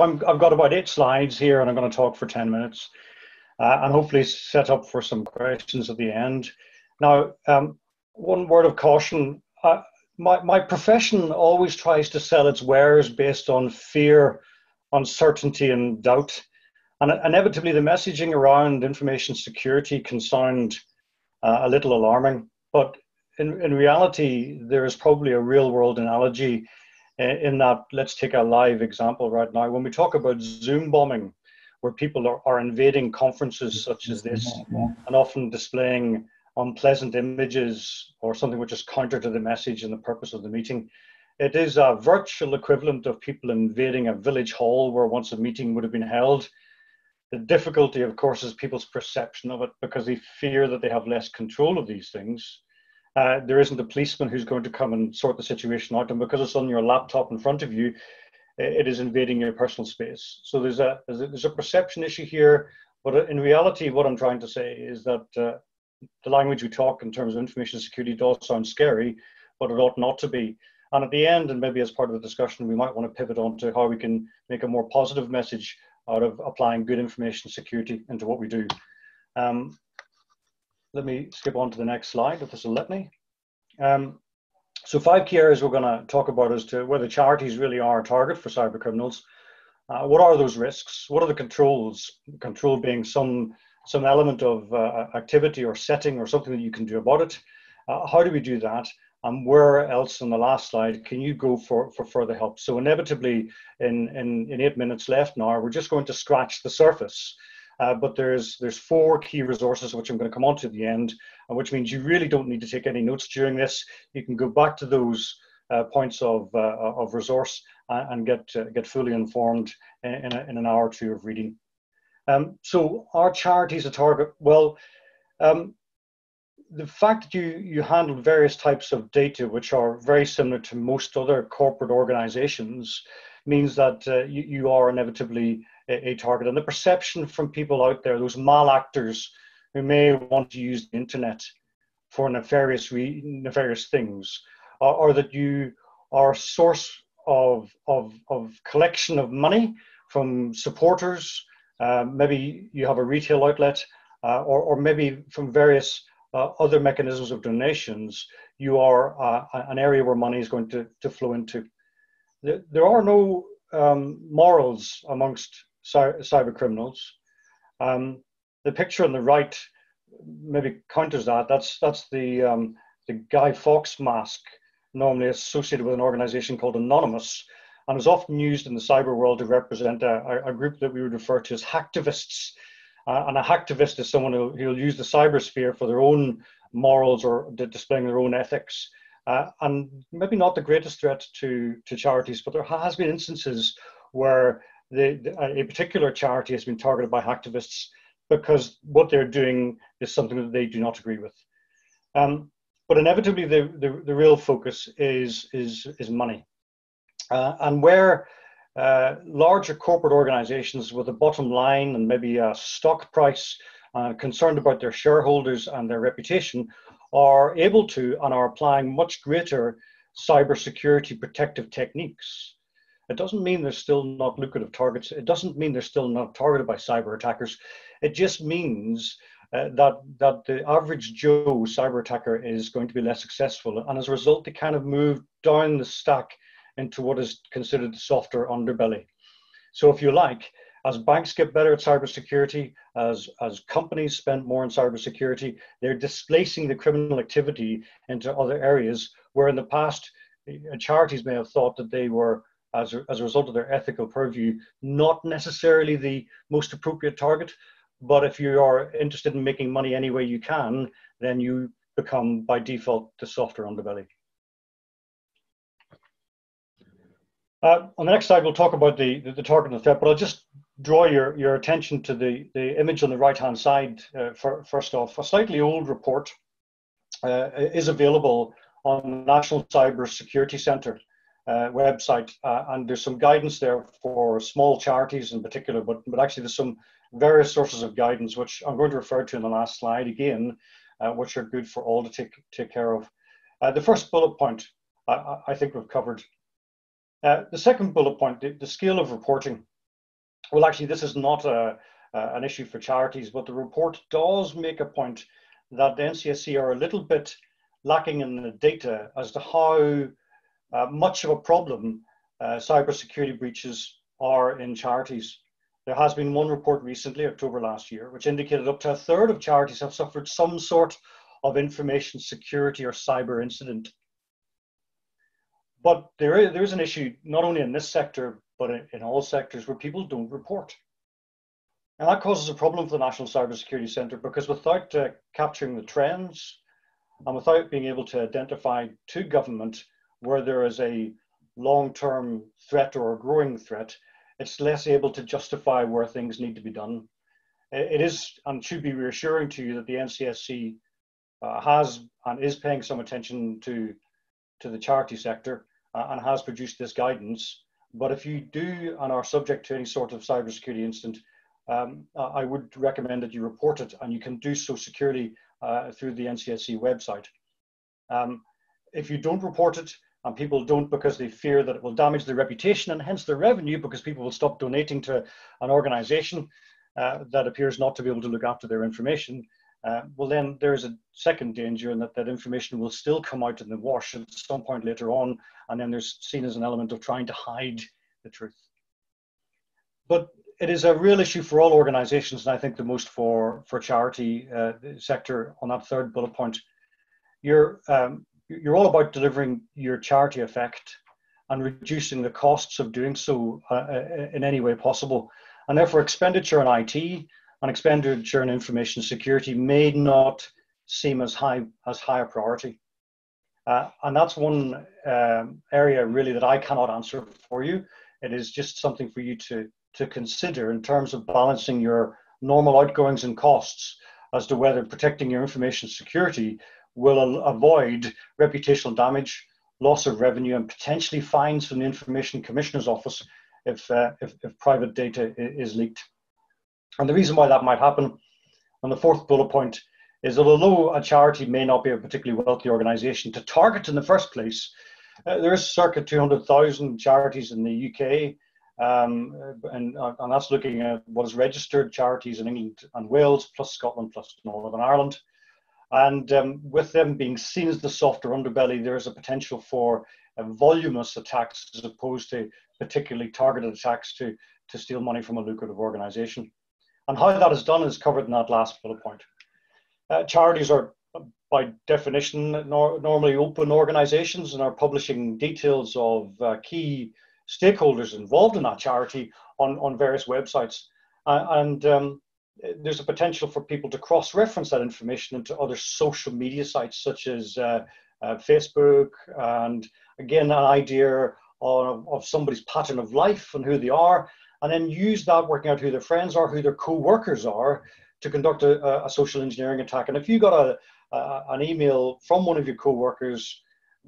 I've got about 8 slides here, and I'm going to talk for 10 minutes, and hopefully set up for some questions at the end. Now, one word of caution: my profession always tries to sell its wares based on fear, uncertainty, and doubt, and inevitably, the messaging around information security can sound a little alarming. But in reality, there is probably a real-world analogy in that. Let's take a live example right now. When we talk about Zoom bombing, where people are invading conferences such as this and often displaying unpleasant images or something which is counter to the message and the purpose of the meeting, it is a virtual equivalent of people invading a village hall where once a meeting would have been held. The difficulty, of course, is people's perception of it, because they fear that they have less control of these things. There isn't a policeman who's going to come and sort the situation out, and because it's on your laptop in front of you, it is invading your personal space. So there's a perception issue here, but in reality, what I'm trying to say is that the language we talk in terms of information security does sound scary, but it ought not to be. And at the end, and maybe as part of the discussion, we might want to pivot on to how we can make a more positive message out of applying good information security into what we do. Let me skip on to the next slide, if this will let me. So 5 key areas we're going to talk about as to whether charities really are a target for cyber criminals. What are those risks? What are the controls? Control being some element of activity or setting or something that you can do about it. How do we do that? And where else on the last slide can you go for further help? So inevitably, in 8 minutes left now, we're just going to scratch the surface. But there's 4 key resources which I'm going to come on to at the end, which means you really don't need to take any notes during this. You can go back to those points of resource and get fully informed in an hour or two of reading. So are charities a target? Well, the fact that you handle various types of data which are very similar to most other corporate organizations means that you are inevitably a target. And the perception from people out there, those malactors who may want to use the internet for nefarious things, or that you are a source of collection of money from supporters. Maybe you have a retail outlet, or maybe from various other mechanisms of donations, you are an area where money is going to flow into. There are no morals amongst cyber criminals. The picture on the right maybe counters that. That's the Guy Fawkes mask, normally associated with an organization called Anonymous, and is often used in the cyber world to represent a group that we would refer to as hacktivists. And a hacktivist is someone who'll use the cybersphere for their own morals or displaying their own ethics. And maybe not the greatest threat to charities, but there has been instances where a particular charity has been targeted by hacktivists because what they're doing is something that they do not agree with. But inevitably, the real focus is money. And where larger corporate organizations with a bottom line and maybe a stock price, concerned about their shareholders and their reputation, are able to and are applying much greater cybersecurity protective techniques. It doesn't mean they're still not lucrative targets. It doesn't mean they're still not targeted by cyber attackers. It just means that the average Joe cyber attacker is going to be less successful. And as a result, they kind of move down the stack into what is considered the softer underbelly. So if you like, as banks get better at cybersecurity, as companies spend more on cybersecurity, they're displacing the criminal activity into other areas where in the past, charities may have thought that they were, as a result of their ethical purview, not necessarily the most appropriate target. But if you are interested in making money any way you can, then you become, by default, the softer underbelly. On the next slide, we'll talk about the target and the threat, but I'll just draw your attention to the image on the right-hand side. First off, a slightly old report is available on the National Cyber Security Centre website, and there's some guidance there for small charities in particular, but actually there's some various sources of guidance, which I'm going to refer to in the last slide again, which are good for all to take care of. The first bullet point, I think we've covered. The second bullet point, the scale of reporting. Well, actually, this is not an issue for charities, but the report does make a point that the NCSC are a little bit lacking in the data as to how much of a problem cybersecurity breaches are in charities. There has been one report recently, October last year, which indicated up to a third of charities have suffered some sort of information security or cyber incident. But there is an issue not only in this sector, but in all sectors where people don't report. And that causes a problem for the National Cybersecurity Centre because without capturing the trends and without being able to identify to government where there is a long-term threat or a growing threat, it's less able to justify where things need to be done. It is and should be reassuring to you that the NCSC has and is paying some attention to the charity sector and has produced this guidance. But if you do and are subject to any sort of cybersecurity incident, I would recommend that you report it, and you can do so securely through the NCSC website. If you don't report it, and people don't because they fear that it will damage their reputation and hence their revenue because people will stop donating to an organization that appears not to be able to look after their information, well, then there's a second danger in that information will still come out in the wash at some point later on, and then there's seen as an element of trying to hide the truth. But it is a real issue for all organizations, and I think the most for charity sector on that third bullet point. You're all about delivering your charity effect and reducing the costs of doing so in any way possible. And therefore expenditure on IT and expenditure on information security may not seem as high a priority. And that's one area really that I cannot answer for you. It is just something for you to consider in terms of balancing your normal outgoings and costs as to whether protecting your information security will avoid reputational damage, loss of revenue, and potentially fines from the Information Commissioner's Office if private data is leaked. And the reason why that might happen, on the fourth bullet point, is that although a charity may not be a particularly wealthy organization to target in the first place, there is circa 200,000 charities in the UK, and that's looking at what is registered charities in England and Wales, plus Scotland, plus Northern Ireland. And with them being seen as the softer underbelly, there is a potential for voluminous attacks as opposed to particularly targeted attacks to steal money from a lucrative organization. And how that is done is covered in that last bullet point. Charities are, by definition, normally open organizations and are publishing details of key stakeholders involved in that charity on various websites. There's a potential for people to cross-reference that information into other social media sites such as Facebook, and again, an idea of somebody's pattern of life and who they are, and then use that, working out who their friends are, who their co-workers are, to conduct a social engineering attack. And if you got an email from one of your co-workers,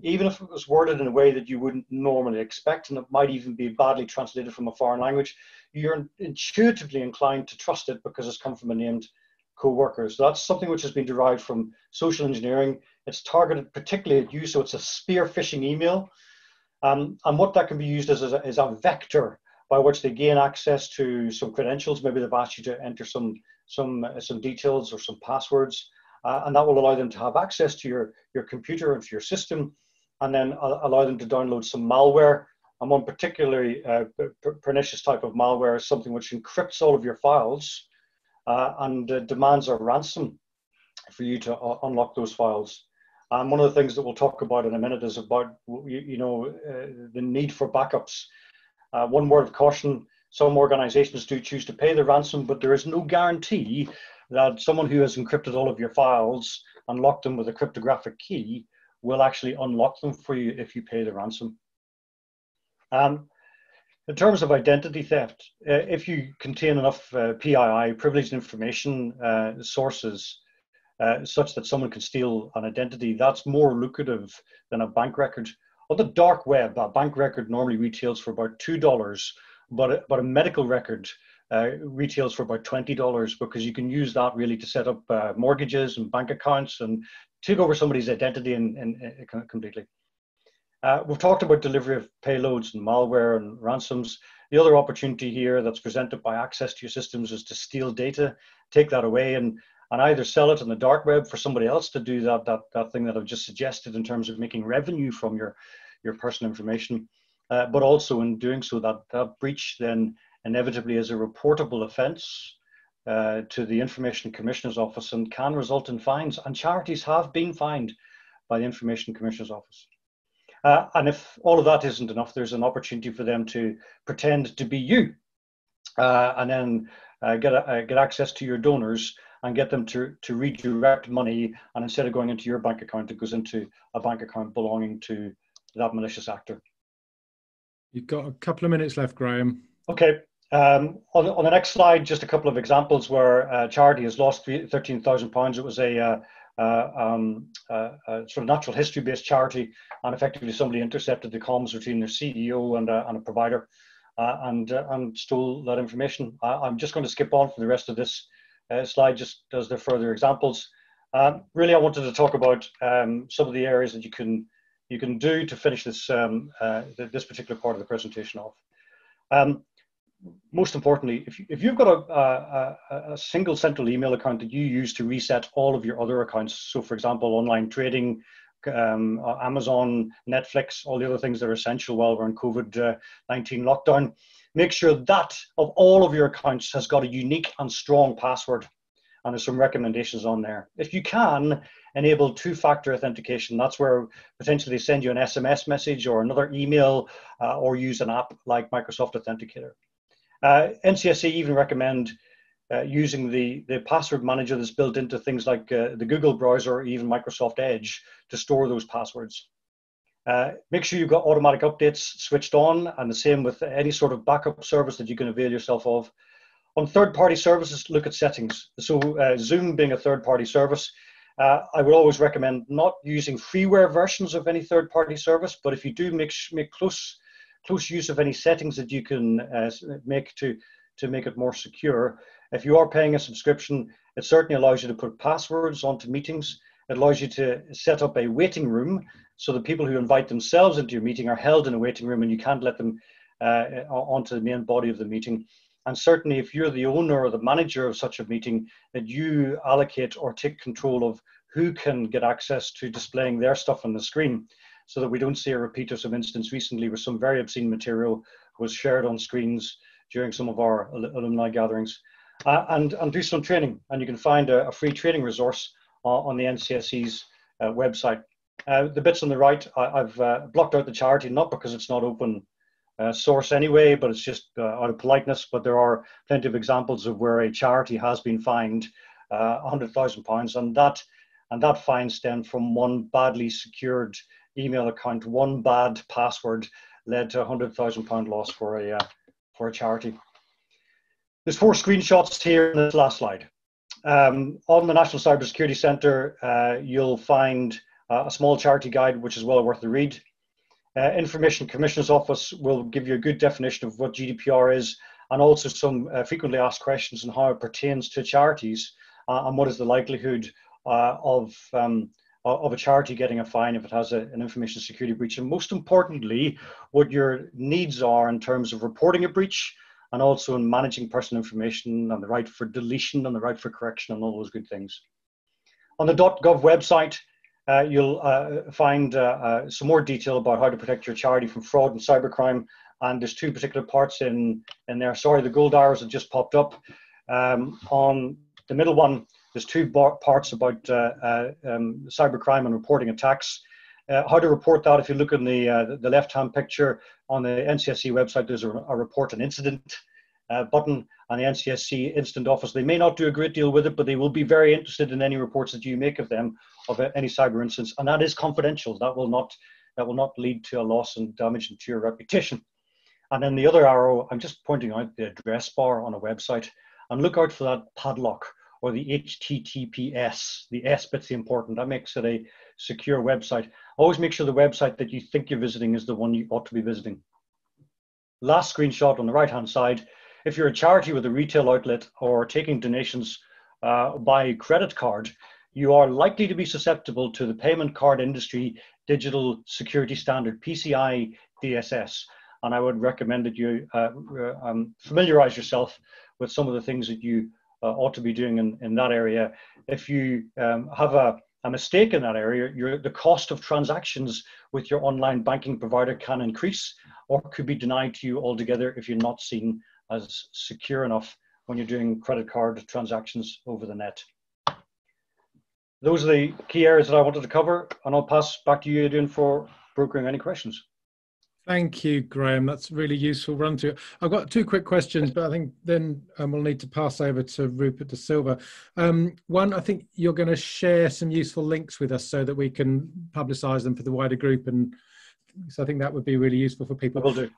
even if it was worded in a way that you wouldn't normally expect, and it might even be badly translated from a foreign language, you're intuitively inclined to trust it because it's come from a named co-worker. So that's something which has been derived from social engineering. It's targeted particularly at you, so it's a spear phishing email. And what that can be used as is a vector by which they gain access to some credentials. Maybe they've asked you to enter some details or some passwords, and that will allow them to have access to your computer and to your system, and then allow them to download some malware. And one particularly pernicious type of malware is something which encrypts all of your files and demands a ransom for you to unlock those files. And one of the things that we'll talk about in a minute is about the need for backups. One word of caution: some organizations do choose to pay the ransom, but there is no guarantee that someone who has encrypted all of your files and locked them with a cryptographic key will actually unlock them for you if you pay the ransom. In terms of identity theft, if you contain enough PII, privileged information sources, such that someone can steal an identity, that's more lucrative than a bank record. On the dark web, a bank record normally retails for about $2, but a medical record retails for about $20, because you can use that really to set up mortgages and bank accounts and take over somebody's identity completely. We've talked about delivery of payloads and malware and ransoms. The other opportunity here that's presented by access to your systems is to steal data, take that away, and either sell it on the dark web for somebody else to do that thing that I've just suggested in terms of making revenue from your personal information. But also in doing so, that breach then inevitably is a reportable offence to the Information Commissioner's Office and can result in fines. And charities have been fined by the Information Commissioner's Office. And if all of that isn't enough, there's an opportunity for them to pretend to be you and then get access to your donors and get them to redirect money. And instead of going into your bank account, it goes into a bank account belonging to that malicious actor. You've got a couple of minutes left, Graham. Okay. On the next slide, just a couple of examples where a charity has lost £13,000. It was a sort of natural history-based charity, and effectively somebody intercepted the comms between their CEO and a provider and stole that information. I'm just going to skip on for the rest of this slide, just as there are further examples. Really, I wanted to talk about some of the areas that you can do to finish this this particular part of the presentation off. Most importantly, if you've got a single central email account that you use to reset all of your other accounts, so for example, online trading, Amazon, Netflix, all the other things that are essential while we're in COVID-19 lockdown, make sure that of all of your accounts has got a unique and strong password. And there's some recommendations on there. If you can enable two-factor authentication, that's where potentially they send you an SMS message or another email or use an app like Microsoft Authenticator. NCSC even recommend using the password manager that's built into things like the Google browser or even Microsoft Edge to store those passwords. Make sure you've got automatic updates switched on, and the same with any sort of backup service that you can avail yourself of. On third-party services, look at settings. So Zoom being a third-party service, I would always recommend not using freeware versions of any third-party service, but if you do make close use of any settings that you can make to make it more secure. If you are paying a subscription, it certainly allows you to put passwords onto meetings. It allows you to set up a waiting room so that people who invite themselves into your meeting are held in a waiting room and you can't let them onto the main body of the meeting. And certainly if you're the owner or the manager of such a meeting, that you allocate or take control of who can get access to displaying their stuff on the screen, so that we don't see a repeat of some instance recently where some very obscene material was shared on screens during some of our alumni gatherings. And do some training. And you can find a free training resource on the NCSC's website. The bits on the right, I've blocked out the charity, not because it's not open source anyway, but it's just out of politeness. But there are plenty of examples of where a charity has been fined £100,000, and that fine stemmed from one badly secured email account. One bad password led to £100,000 loss for a charity. There's 4 screenshots here in this last slide. On the National Cybersecurity Centre, you'll find a small charity guide, which is well worth the read. Information Commissioner's Office will give you a good definition of what GDPR is, and also some frequently asked questions on how it pertains to charities and what is the likelihood of a charity getting a fine if it has an information security breach, and most importantly, what your needs are in terms of reporting a breach, and also in managing personal information and the right for deletion and the right for correction and all those good things. On the .gov website, you'll find some more detail about how to protect your charity from fraud and cybercrime, and there's 2 particular parts in there. Sorry, the gold arrows have just popped up. On the middle one, there's 2 parts about cybercrime and reporting attacks. How to report that, if you look in the left-hand picture on the NCSC website, there's a report an incident button on the NCSC Incident Office. They may not do a great deal with it, but they will be very interested in any reports that you make of them, of any cyber incidents, and that is confidential. That will not lead to a loss and damage to your reputation. And then the other arrow, I'm just pointing out the address bar on a website, and look out for that padlock or the HTTPS. The S bit's the important. That makes it a secure website. Always make sure the website that you think you're visiting is the one you ought to be visiting. Last screenshot on the right-hand side. If you're a charity with a retail outlet or taking donations by credit card, you are likely to be susceptible to the payment card industry digital security standard, PCI DSS. And I would recommend that you familiarize yourself with some of the things that you ought to be doing in that area. If you have a mistake in that area, the cost of transactions with your online banking provider can increase or could be denied to you altogether if you're not seen as secure enough when you're doing credit card transactions over the net. Those are the key areas that I wanted to cover, and I'll pass back to you, Adrian, for brokering any questions. Thank you, Graham. That's really useful run through. I've got two quick questions, but I think then we'll need to pass over to Rupert de Silva. One, I think you're going to share some useful links with us so that we can publicise them for the wider group, and so I think that would be really useful for people. I will do.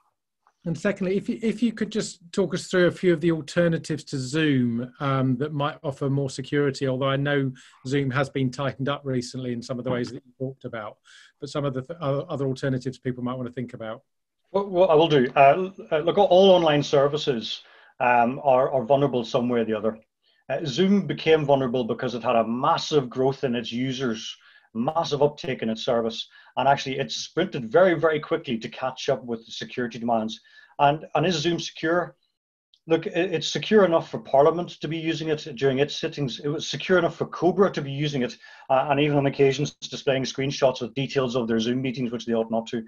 And secondly, if you could just talk us through a few of the alternatives to Zoom that might offer more security, although I know Zoom has been tightened up recently in some of the ways that you talked about, but some of the other alternatives people might want to think about. Well, I will do. Look, all online services are vulnerable some way or the other. Zoom became vulnerable because it had a massive growth in its users, massive uptake in its service, and actually it sprinted very, very quickly to catch up with the security demands. And is Zoom secure? Look, it's secure enough for Parliament to be using it during its sittings. It was secure enough for Cobra to be using it, and even on occasions displaying screenshots with details of their Zoom meetings, which they ought not to.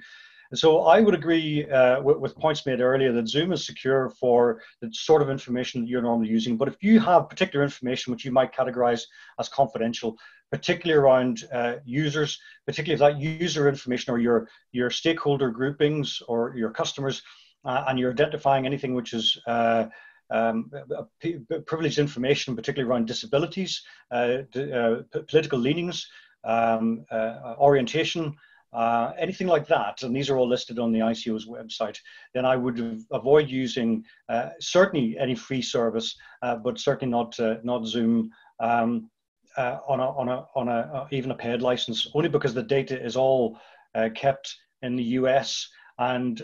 So I would agree with points made earlier that Zoom is secure for the sort of information that you're normally using. But if you have particular information which you might categorize as confidential, particularly around users, particularly if that user information or your stakeholder groupings or your customers, and you're identifying anything which is privileged information, particularly around disabilities, political leanings, orientation, anything like that, and these are all listed on the ICO's website, then I would avoid using certainly any free service, but certainly not Zoom on even a paid license, only because the data is all kept in the US. And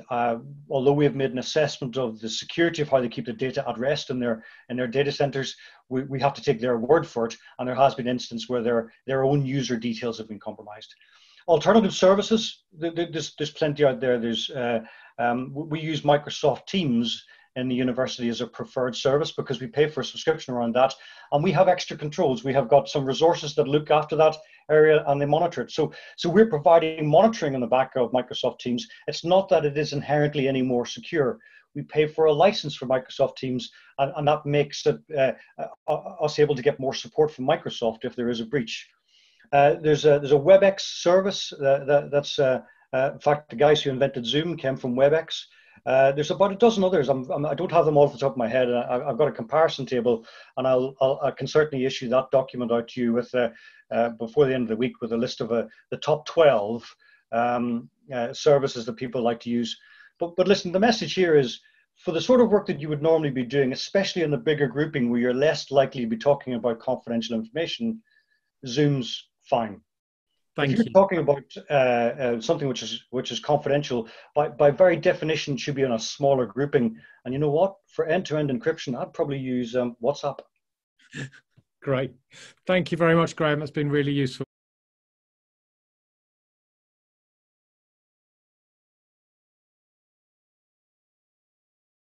although we have made an assessment of the security of how they keep the data at rest in their data centers, we have to take their word for it. And there has been instances where their own user details have been compromised. Alternative services, there's plenty out there. We use Microsoft Teams in the university as a preferred service because we pay for a subscription around that, and we have extra controls. We have got some resources that look after that area and they monitor it. So we're providing monitoring in the back of Microsoft Teams. It's not that it is inherently any more secure. We pay for a license for Microsoft Teams, and that makes it us able to get more support from Microsoft if there is a breach. There's a WebEx service that's in fact the guys who invented Zoom came from WebEx. There's about a dozen others. I don't have them all off the top of my head. I've got a comparison table, and I can certainly issue that document out to you with before the end of the week with a list of the top 12 services that people like to use. But listen, the message here is for the sort of work that you would normally be doing, especially in the bigger grouping where you're less likely to be talking about confidential information, Zoom's fine. If you're talking about something which is confidential, by very definition should be on a smaller grouping. And you know what? For end-to-end encryption, I'd probably use WhatsApp. Great. Thank you very much, Graham. That's been really useful.